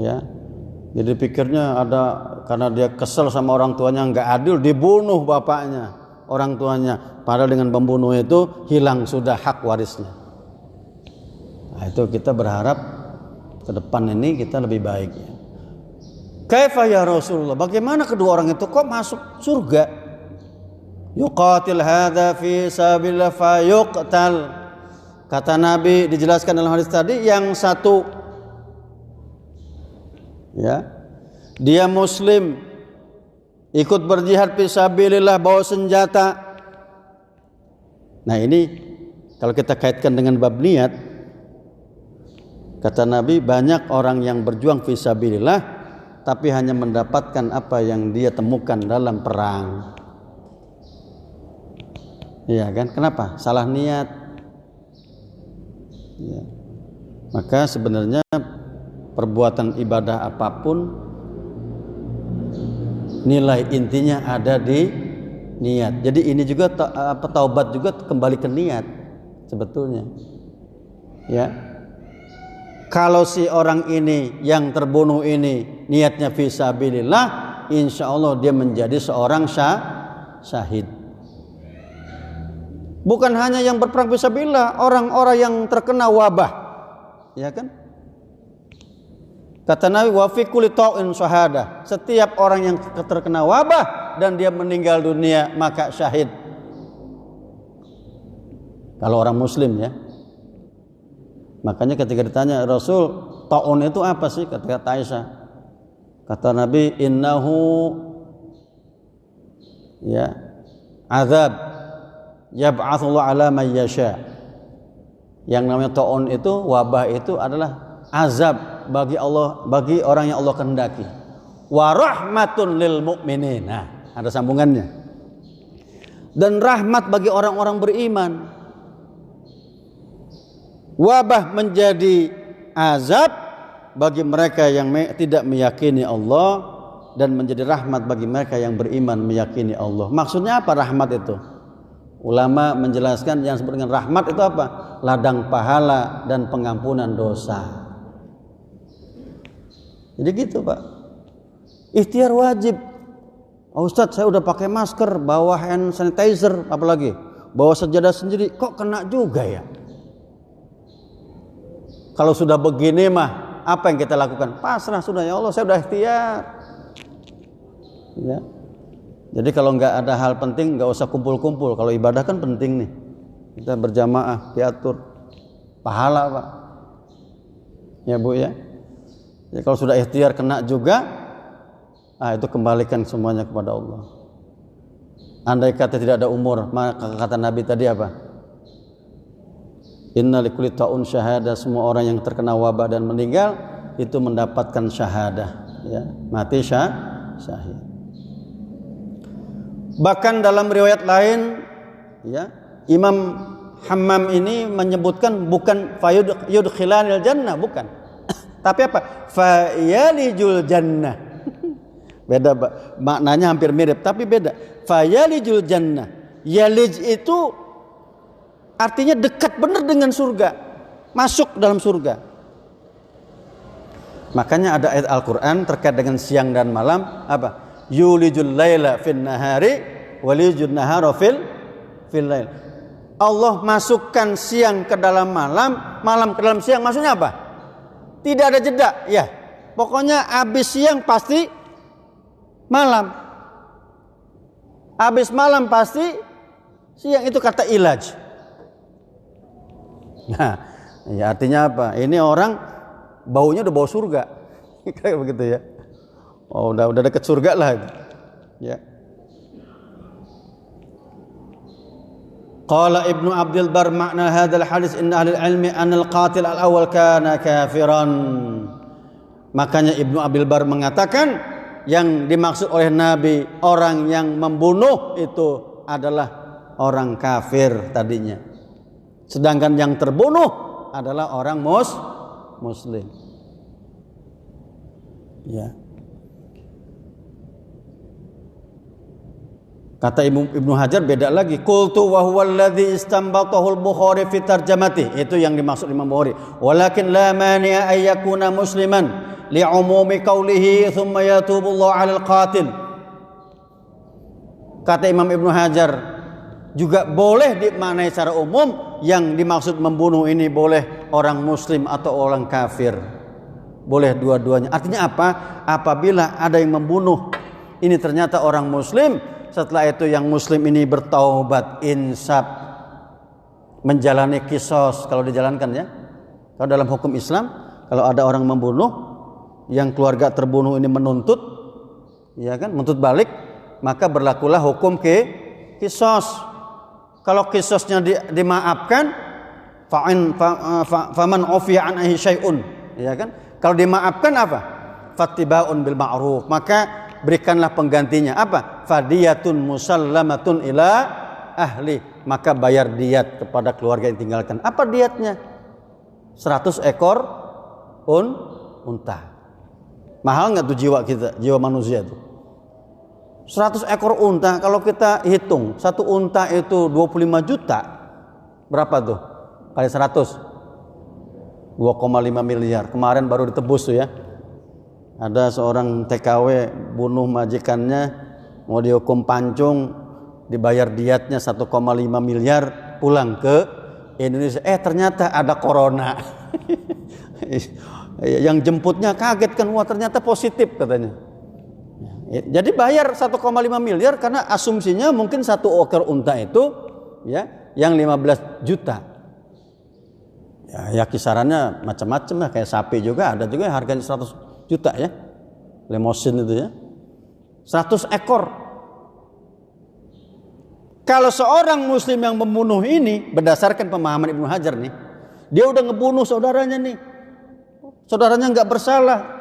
Ya. Jadi pikirnya ada karena dia kesel sama orang tuanya nggak adil, dibunuh bapaknya, orang tuanya. Padahal dengan pembunuh itu hilang sudah hak warisnya. Nah, itu kita berharap ke depan ini kita lebih baik. Ya. Kaifa ya Rasulullah? Bagaimana kedua orang itu kok masuk surga? Yuqatil hadza fi sabilillah fayuqtal. Kata Nabi dijelaskan dalam hadis tadi, yang satu ya, dia muslim ikut berjihad fi sabilillah bawa senjata. Nah, ini kalau kita kaitkan dengan bab niat, kata Nabi banyak orang yang berjuang fi sabilillah tapi hanya mendapatkan apa yang dia temukan dalam perang. Iya kan? Kenapa? Salah niat. Ya. Maka sebenarnya perbuatan ibadah apapun nilai intinya ada di niat. Jadi ini juga taubat juga kembali ke niat sebetulnya. Ya. Kalau si orang ini yang terbunuh ini niatnya fisabilillah, insya Allah dia menjadi seorang syahid. Bukan hanya yang berperang fisabilillah, orang-orang yang terkena wabah, ya kan? Kata Nabi, wa fi kulli ta'in syahadah. Setiap orang yang terkena wabah dan dia meninggal dunia maka syahid. Kalau orang muslim ya. Makanya ketika ditanya Rasul, ta'un itu apa sih? Kata Aisyah. Kata Nabi, innahu ya azab yab'atsullahu ala man yasha. Yang namanya ta'un itu, wabah itu adalah azab bagi Allah, bagi orang yang Allah kehendaki. Wa rahmatun lil mu'minin. Nah, ada sambungannya. Dan rahmat bagi orang-orang beriman. Wabah menjadi azab bagi mereka yang tidak meyakini Allah, dan menjadi rahmat bagi mereka yang beriman meyakini Allah. Maksudnya apa rahmat itu? Ulama menjelaskan yang disebut dengan rahmat itu apa? Ladang pahala dan pengampunan dosa. Jadi gitu Pak. Ikhtiar wajib. Oh, Ustadz, saya udah pakai masker, bawa hand sanitizer, apalagi bawa sejadah sendiri, kok kena juga ya? Kalau sudah begini mah apa yang kita lakukan? Pasrah sudah, ya Allah, saya udah ikhtiar. Ya. Jadi kalau nggak ada hal penting nggak usah kumpul-kumpul. Kalau ibadah kan penting nih, kita berjamaah diatur, pahala Pak. Ya Bu ya. Jadi kalau sudah ikhtiar kena juga, itu kembalikan semuanya kepada Allah. Andai kata tidak ada umur, maka kata Nabi tadi apa? Inna likulli ta'un syahadah. Semua orang yang terkena wabah dan meninggal itu mendapatkan syahadah, ya, mati syahid. Bahkan dalam riwayat lain, ya, Imam Hammam ini menyebutkan bukan fayudkhilanil jannah, bukan. Tapi apa? Fayalijul jannah. Beda, maknanya hampir mirip tapi beda. Fayalijul jannah. Yalij itu artinya dekat benar dengan surga. Masuk dalam surga. Makanya ada ayat Al-Qur'an terkait dengan siang dan malam, apa? Yulijul laila fin nahari walijul nahara fil lail. Allah masukkan siang ke dalam malam, malam ke dalam siang. Maksudnya apa? Tidak ada jeda, ya. Pokoknya habis siang pasti malam. Habis malam pasti siang, itu kata ilaj. Nah, ya artinya apa? Ini orang baunya udah bau surga. Kayak begitu ya. Oh, udah deket surga lah. Ya. Qala Ibnu Abdul Bar makna hadzal hadis inna ahli ilmi anna al-qatil al-awwal kana kafiran. Makanya Ibnu Abdul Bar mengatakan yang dimaksud oleh Nabi orang yang membunuh itu adalah orang kafir tadinya. Sedangkan yang terbunuh adalah orang muslim. Ya. Kata Ibnu Hajar beda lagi. Qultu wa huwa alladhi istanbatahu al-Bukhari fi tarjamati. Itu yang dimaksud Imam Bukhari. Walakin la mani'a ay yakuna musliman li'umumi qawlihi thumma yatubu Allah 'alal qatil. Kata Imam Ibnu Hajar juga boleh dimaknai secara umum, yang dimaksud membunuh ini boleh orang muslim atau orang kafir. Boleh dua-duanya. Artinya apa? Apabila ada yang membunuh ini ternyata orang muslim, setelah itu yang muslim ini bertaubat, insaf, menjalani kisos kalau dijalankan ya. Kalau dalam hukum Islam, kalau ada orang membunuh, yang keluarga terbunuh ini menuntut, ya kan, menuntut balik, maka berlakulah hukum kisos. Kalau kisosnya dimaafkan, faman ufiya an ahi syai'un, ya kan? Kalau dimaafkan apa? Fattibaun bil ma'ruf, maka berikanlah penggantinya apa? Fadiyatun musallamatun ila ahli, maka bayar diat kepada keluarga yang tinggalkan. Apa diatnya? 100 ekor unta. Mahal nggak tuh jiwa kita, jiwa manusia tuh? 100 ekor unta, kalau kita hitung satu unta itu 25 juta, berapa tuh? Kali 100, 2,5 miliar. Kemarin baru ditebus tuh ya. Ada seorang TKW bunuh majikannya, mau dihukum pancung, dibayar diatnya 1,5 miliar, pulang ke Indonesia. Ternyata ada corona. Yang jemputnya kaget kan, wah ternyata positif katanya. Jadi bayar 1,5 miliar karena asumsinya mungkin satu ekor unta itu ya yang 15 juta. Ya kisarannya macam-macam lah, kayak sapi juga ada juga yang harganya 100 juta ya. Lemosin itu ya. 100 ekor. Kalau seorang muslim yang membunuh ini berdasarkan pemahaman Ibnu Hajar nih, dia udah ngebunuh saudaranya nih. Saudaranya nggak bersalah.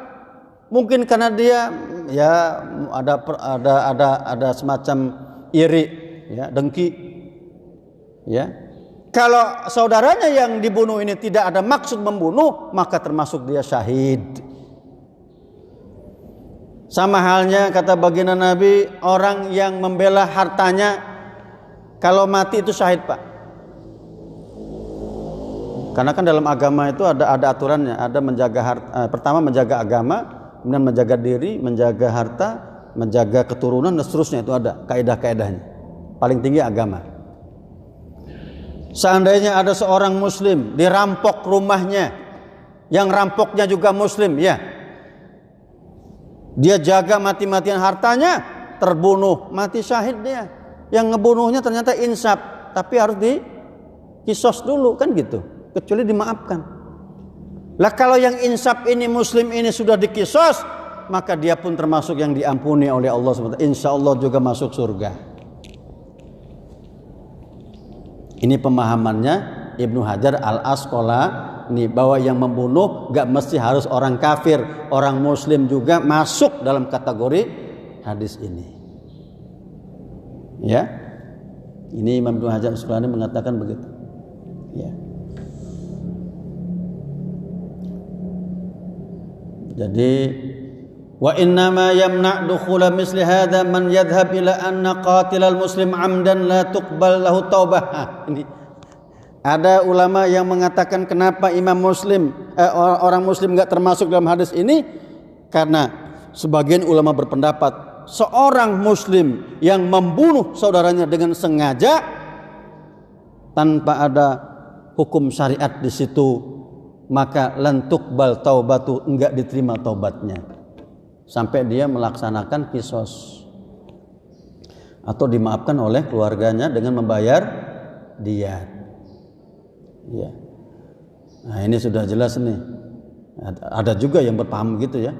Mungkin karena dia ya ada semacam iri, ya, dengki. Ya. Kalau saudaranya yang dibunuh ini tidak ada maksud membunuh, maka termasuk dia syahid. Sama halnya kata baginda Nabi, orang yang membela hartanya kalau mati itu syahid, Pak. Karena kan dalam agama itu ada aturannya, ada menjaga harta, pertama menjaga agama, kemudian menjaga diri, menjaga harta, menjaga keturunan dan seterusnya, itu ada kaidah-kaidahnya. Paling tinggi agama. Seandainya ada seorang muslim dirampok rumahnya, yang rampoknya juga muslim, ya. Dia jaga mati-matian hartanya, terbunuh, mati syahid dia. Yang ngebunuhnya ternyata insaf, tapi harus dikisos dulu kan gitu, kecuali dimaafkan. Lah kalau yang insaf ini muslim ini sudah dikisos, maka dia pun termasuk yang diampuni oleh Allah SWT. Insya Allah juga masuk surga. Ini pemahamannya Ibnu Hajar Al-Asqalani, bahwa yang membunuh gak mesti harus orang kafir, orang muslim juga masuk dalam kategori hadis ini. Ya, ini Imam Ibnu Hajar Al-Asqalani mengatakan begitu. Ya. Jadi wa innama yamna' dukhula misli hadha man yadhhab ila anna qatilal muslim amdan la tuqbal lahu taubah. Ini Ada ulama yang mengatakan kenapa orang Muslim nggak termasuk dalam hadis ini, karena sebagian ulama berpendapat seorang Muslim yang membunuh saudaranya dengan sengaja tanpa ada hukum syariat di situ, maka lantuk bal taubatu, enggak diterima taubatnya sampai dia melaksanakan kisos atau dimaafkan oleh keluarganya dengan membayar diyat. Ya. Nah, ini sudah jelas nih. Ada juga yang berpaham gitu ya.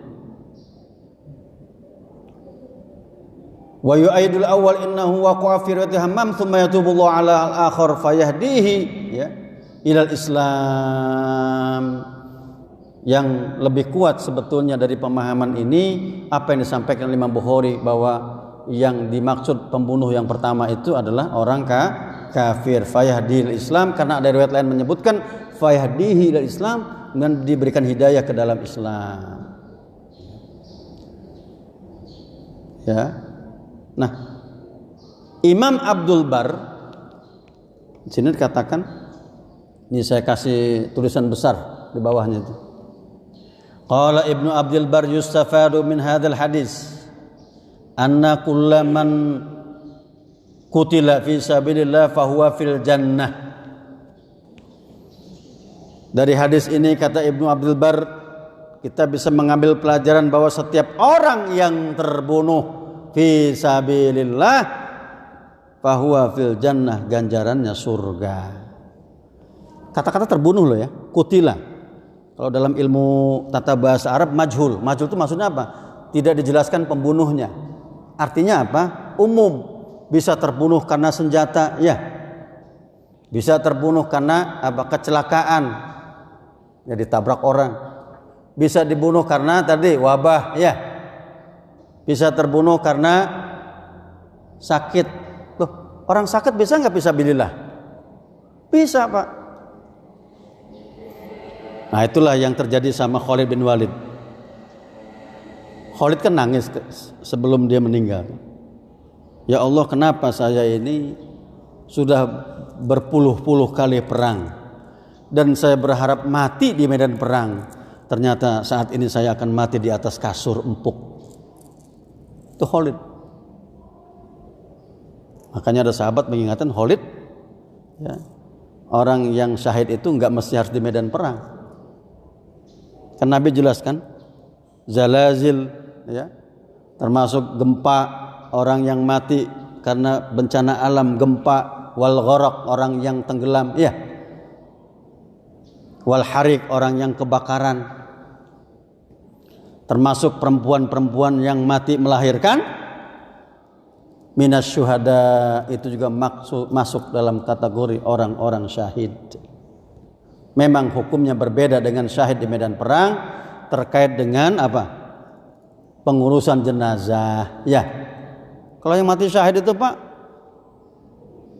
Wa yu'aidul awwal innahu waqa'a fi riwayati hammam thumma yatubullahu ala al-akhar fayahdihi ya ilal Islam. Yang lebih kuat sebetulnya dari pemahaman ini apa yang disampaikan Imam Bukhari, bahwa yang dimaksud pembunuh yang pertama itu adalah orang kafir, fayahdihil Islam, karena ada riwayat lain menyebutkan fayahdihi ilal Islam, dan diberikan hidayah ke dalam Islam. Ya. Nah, Imam Abdul Bar di sini dikatakan, ini saya kasih tulisan besar di bawahnya itu. Qala Ibnu Abdul Bar yustafadu min hadzal hadis anna kullaman qutila fi sabilillah fahuwa fil jannah. Dari hadis ini kata Ibnu Abdul Bar, kita bisa mengambil pelajaran bahwa setiap orang yang terbunuh fi sabilillah fahuwa fil jannah, ganjarannya surga. Kata-kata terbunuh loh ya, kutila. Kalau dalam ilmu tata bahasa Arab majhul. Majhul itu maksudnya apa? Tidak dijelaskan pembunuhnya. Artinya apa? Umum. Bisa terbunuh karena senjata, ya. Bisa terbunuh karena apa? Kecelakaan. Ya, ditabrak orang. Bisa dibunuh karena tadi wabah, ya. Bisa terbunuh karena sakit. Loh, orang sakit bisa nggak fisabilillah? Bisa, Pak. Nah, itulah yang terjadi sama Khalid bin Walid. Khalid kan nangis sebelum dia meninggal. Ya Allah, kenapa saya ini sudah berpuluh-puluh kali perang dan saya berharap mati di medan perang, ternyata saat ini saya akan mati di atas kasur empuk. Itu Khalid. Makanya ada sahabat mengingatkan Khalid, ya, orang yang syahid itu enggak mesti harus di medan perang. Kan Nabi jelaskan zalazil, ya, termasuk gempa, orang yang mati karena bencana alam, gempa, wal gharaq, orang yang tenggelam, ya, wal harik, orang yang kebakaran, termasuk perempuan-perempuan yang mati melahirkan, minas syuhada, itu juga masuk dalam kategori orang-orang syahid. Memang hukumnya berbeda dengan syahid di medan perang terkait dengan apa? Pengurusan jenazah. Ya. Kalau yang mati syahid itu, Pak,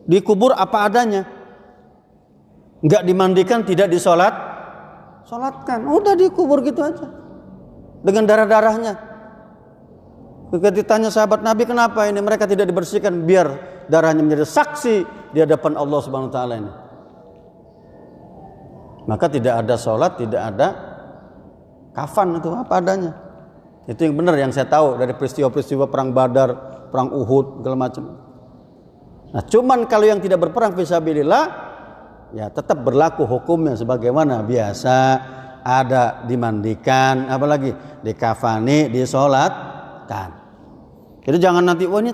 dikubur apa adanya. Enggak dimandikan, tidak disolatkan. Udah dikubur gitu aja. Dengan darah-darahnya. Ketika ditanya sahabat Nabi, kenapa ini mereka tidak dibersihkan biar darahnya menjadi saksi di hadapan Allah Subhanahu wa taala ini. Maka tidak ada sholat, tidak ada kafan, itu apa adanya. Itu yang benar yang saya tahu dari peristiwa-peristiwa perang Badar, perang Uhud, segala macam. Nah, cuman kalau yang tidak berperang fisabilillah, ya tetap berlaku hukumnya sebagaimana biasa, ada dimandikan, apalagi dikafani, disolatkan. Jadi jangan nanti, wah ini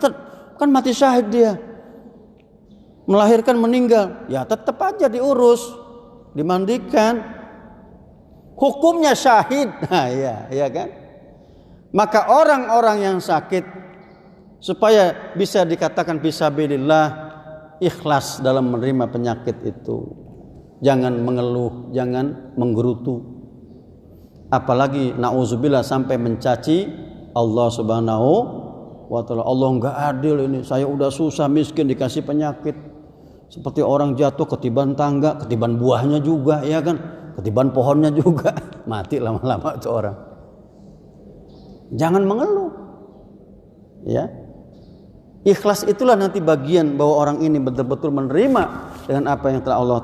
kan mati syahid dia, melahirkan meninggal, ya tetap aja diurus, dimandikan, hukumnya syahid. Nah, ya kan? Maka orang-orang yang sakit supaya bisa dikatakan fisabilillah, ikhlas dalam menerima penyakit itu. Jangan mengeluh, jangan menggerutu. Apalagi nauzubillah sampai mencaci Allah Subhanahu wa taala. Allah enggak adil ini, saya udah susah miskin dikasih penyakit. Seperti orang jatuh ketiban tangga, ketiban buahnya juga, ya kan? Ketiban pohonnya juga, mati lama-lama itu orang. Jangan mengeluh, ya. Ikhlas itulah nanti bagian bahwa orang ini betul-betul menerima dengan apa yang telah Allah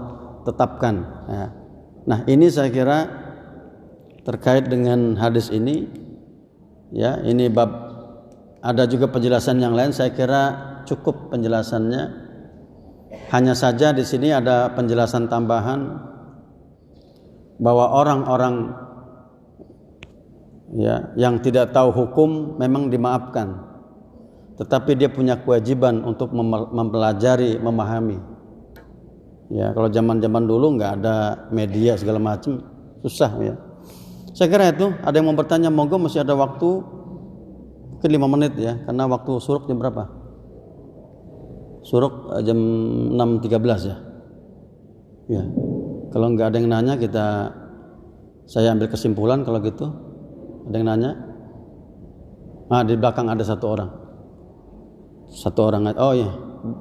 tetapkan. Ya. Nah, ini saya kira terkait dengan hadis ini, ya, ini bab. Ada juga penjelasan yang lain, saya kira cukup penjelasannya. Hanya saja di sini ada penjelasan tambahan bahwa orang-orang, ya, yang tidak tahu hukum memang dimaafkan, tetapi dia punya kewajiban untuk mempelajari, memahami. Ya, kalau zaman-zaman dulu nggak ada media segala macam, susah ya. Saya kira itu. Ada yang mau bertanya, monggo, masih ada waktu mungkin 5 menit ya, karena waktu suruk jam berapa? Suruk jam 6.13 ya. Ya. Kalau nggak ada yang nanya, saya ambil kesimpulan kalau gitu. Ada yang nanya? Di belakang ada satu orang. Oh iya,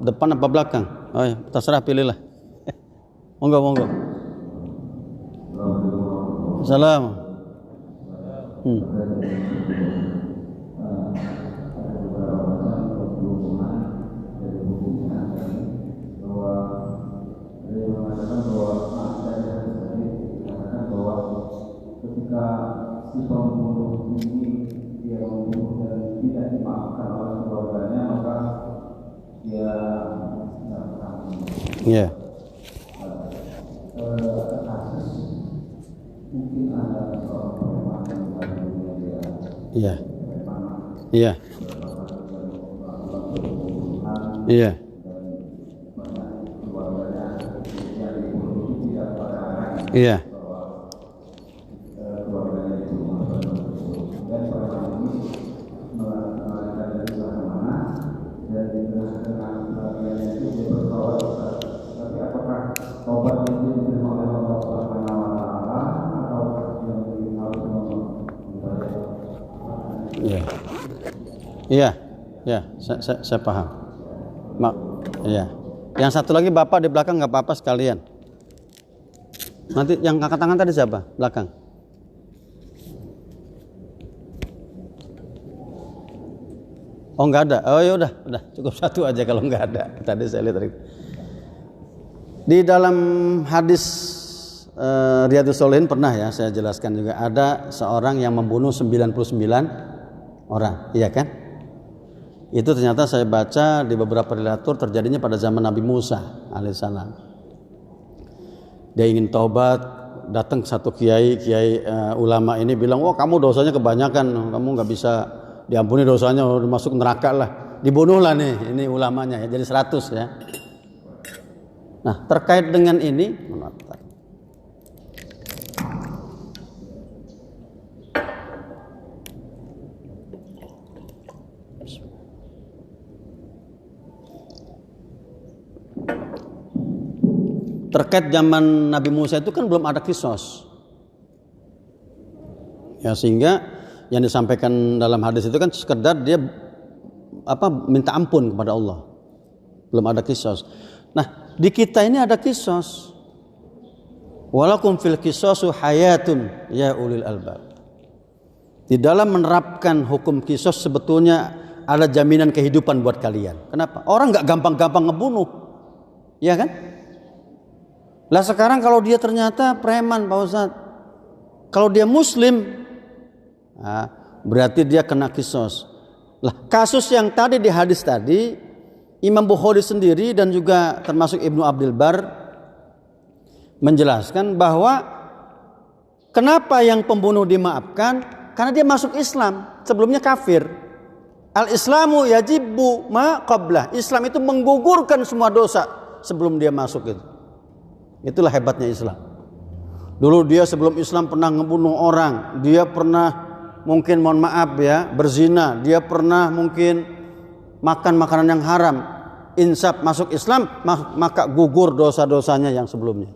depan apa belakang? Oh iya, terserah, pilihlah. Monggo. Salam. Ketika si pembunuh ini dia membunuh dan tidak dimaafkan oleh keluarganya, maka dia kasus mungkin ada seorang preman yang dia Saya paham. Yang satu lagi Bapak di belakang nggak apa-apa sekalian. Nanti yang angkat tangan tadi siapa? Belakang. Oh, nggak ada. Oh ya udah cukup satu aja kalau nggak ada. Tadi saya lihat di dalam hadis Riyadhus Shalihin pernah ya saya jelaskan juga, ada seorang yang membunuh 99 orang, iya kan? Itu ternyata saya baca di beberapa literatur terjadinya pada zaman Nabi Musa alaihissalam. Dia ingin taubat, datang ke satu kiai ulama ini bilang, "Wah, kamu dosanya kebanyakan, kamu nggak bisa diampuni dosanya, udah masuk neraka lah." Dibunuhlah nih, ini ulamanya ya, jadi 100 ya. Nah, terkait dengan ini, terkait zaman Nabi Musa itu kan belum ada kisos. Ya, sehingga yang disampaikan dalam hadis itu kan sekedar dia minta ampun kepada Allah. Belum ada kisos. Nah, di kita ini ada kisos. Walakum fil kisosu hayatun ya ulil albab. Di dalam menerapkan hukum kisos sebetulnya ada jaminan kehidupan buat kalian. Kenapa? Orang nggak gampang-gampang ngebunuh, ya kan? Lah sekarang kalau dia ternyata preman, Pak Ustadz, kalau dia Muslim, berarti dia kena kisos. Lah kasus yang tadi di hadis tadi, Imam Bukhari sendiri dan juga termasuk Ibnu Abdul Bar menjelaskan bahwa kenapa yang pembunuh dimaafkan? Karena dia masuk Islam, sebelumnya kafir. Al-Islamu yajibu ma qablah. Islam itu menggugurkan semua dosa sebelum dia masuk itu. Itulah hebatnya Islam. Dulu dia sebelum Islam pernah ngebunuh orang, dia pernah mungkin mohon maaf ya berzina, dia pernah mungkin makan makanan yang haram. Insaf masuk Islam maka gugur dosa-dosanya yang sebelumnya.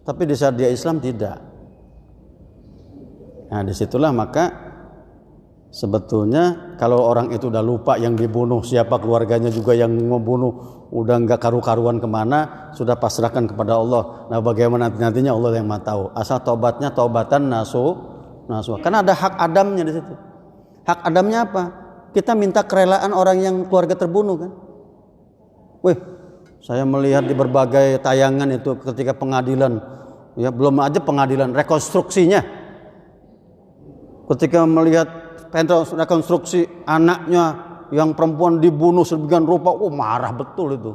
Tapi di saat dia Islam tidak. Nah, disitulah maka sebetulnya kalau orang itu udah lupa yang dibunuh siapa, keluarganya juga yang membunuh udah nggak karu-karuan kemana, sudah pasrahkan kepada Allah. Nah, bagaimana nantinya Allah yang Maha tahu. Asal tobatnya taubatan nasuh. Karena ada hak Adamnya di situ. Hak Adamnya apa? Kita minta kerelaan orang yang keluarga terbunuh kan. Wih, Saya melihat di berbagai tayangan itu ketika pengadilan, ya belum aja pengadilan, rekonstruksinya. Ketika melihat rekonstruksi anaknya yang perempuan dibunuh sedemikian rupa, marah betul itu.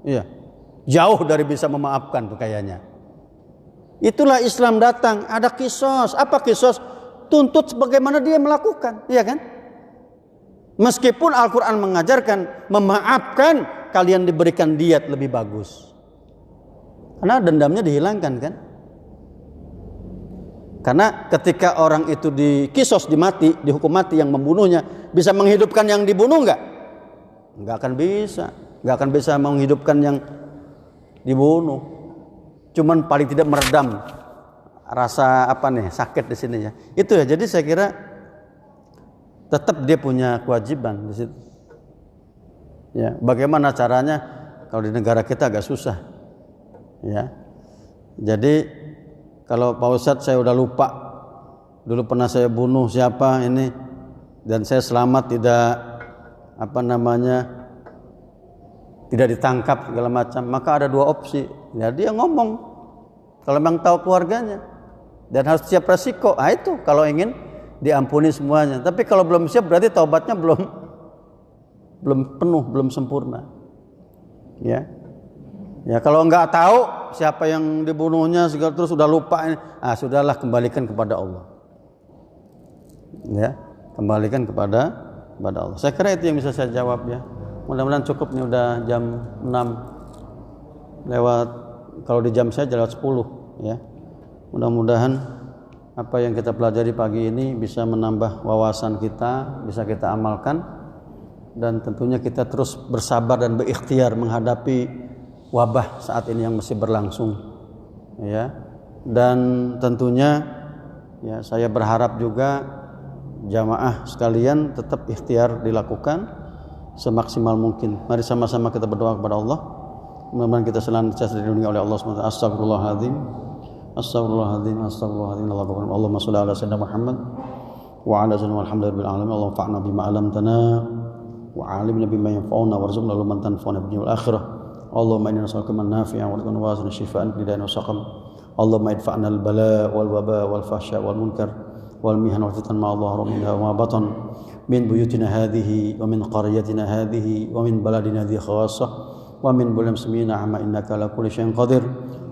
Iya. Jauh dari bisa memaafkan tuh kayaknya. Itulah Islam datang, ada kisos. Apa kisos? Tuntut sebagaimana dia melakukan, iya kan? Meskipun Al-Quran mengajarkan memaafkan, kalian diberikan diat lebih bagus. Karena dendamnya dihilangkan kan? Karena ketika orang itu dikisos, dihukum mati yang membunuhnya, bisa menghidupkan yang dibunuh enggak? Enggak akan bisa. Enggak akan bisa menghidupkan yang dibunuh. Cuman paling tidak meredam rasa sakit di sini ya. Itu ya. Jadi saya kira tetap dia punya kewajiban di situ. Ya, bagaimana caranya? Kalau di negara kita agak susah. Ya. Jadi kalau Pak Ustadz saya udah lupa dulu pernah saya bunuh siapa ini dan saya selamat tidak ditangkap segala macam, maka ada dua opsi. Ya dia ngomong kalau memang tahu keluarganya dan harus siap resiko. Itu kalau ingin diampuni semuanya. Tapi kalau belum siap berarti taubatnya belum penuh, belum sempurna. Ya. Ya kalau nggak tahu siapa yang dibunuhnya segala terus sudah lupa, sudahlah kembalikan kepada Allah. Ya, kembalikan kepada Allah. Saya kira itu yang bisa saya jawab ya. Mudah-mudahan cukup nih, udah jam 6 lewat, kalau di jam saya lewat 10 ya. Mudah-mudahan apa yang kita pelajari pagi ini bisa menambah wawasan kita, bisa kita amalkan, dan tentunya kita terus bersabar dan berikhtiar menghadapi wabah saat ini yang masih berlangsung ya. Dan tentunya ya saya berharap juga jamaah sekalian tetap ikhtiar dilakukan semaksimal mungkin. Mari sama-sama kita berdoa kepada Allah. Mudah-mudahan kita senantiasa dilindungi oleh Allah SWT. Astagfirullahaladzim. Astagfirullahaladzim. Astagfirullahaladzim. Allahumma sholli ala sayyidina Muhammad wa ala sayyidina walhamdulillahi alamin. Allahumma fa'na bima 'allamtana wa 'allimna bima yanfa'una warzuqna ilman tanfa'una fid dunya wal akhirah. Allahumma inna nas'aluka ilman nafi'an wa rizqan wasi'an shifaan fid da'in wa saqam. Allahumma idfa'na al-bala wal waba wal fahsya wal munkar wal mihan wal fitan ma dhahara minha wa ma batan min buyutina hadhihi wa min qaryatina hadhihi wa min baladina hadhihi khassah wa min bulam semina amma innaka ala kulli syai'in qadir.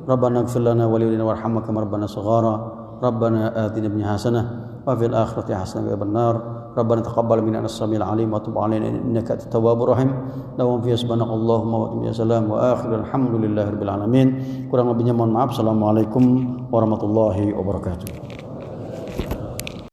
Rabbana ighfir lana wa li walidina warhamna kama rabbana saghara. Rabbana atina fid dunya hasanah wa fil akhirati hasanah wa qina adzabannar. Rabbana taqabbal minna innaka as-sami'ul 'alim wa tub 'alaina innaka antat tawwabur rahim. Lahum fiha subhanakallahumma wa bihamdika salam wa akhiru alhamdulillahirabbil alamin. Kurang lebihnya mohon maaf. Assalamualaikum warahmatullahi wabarakatuh.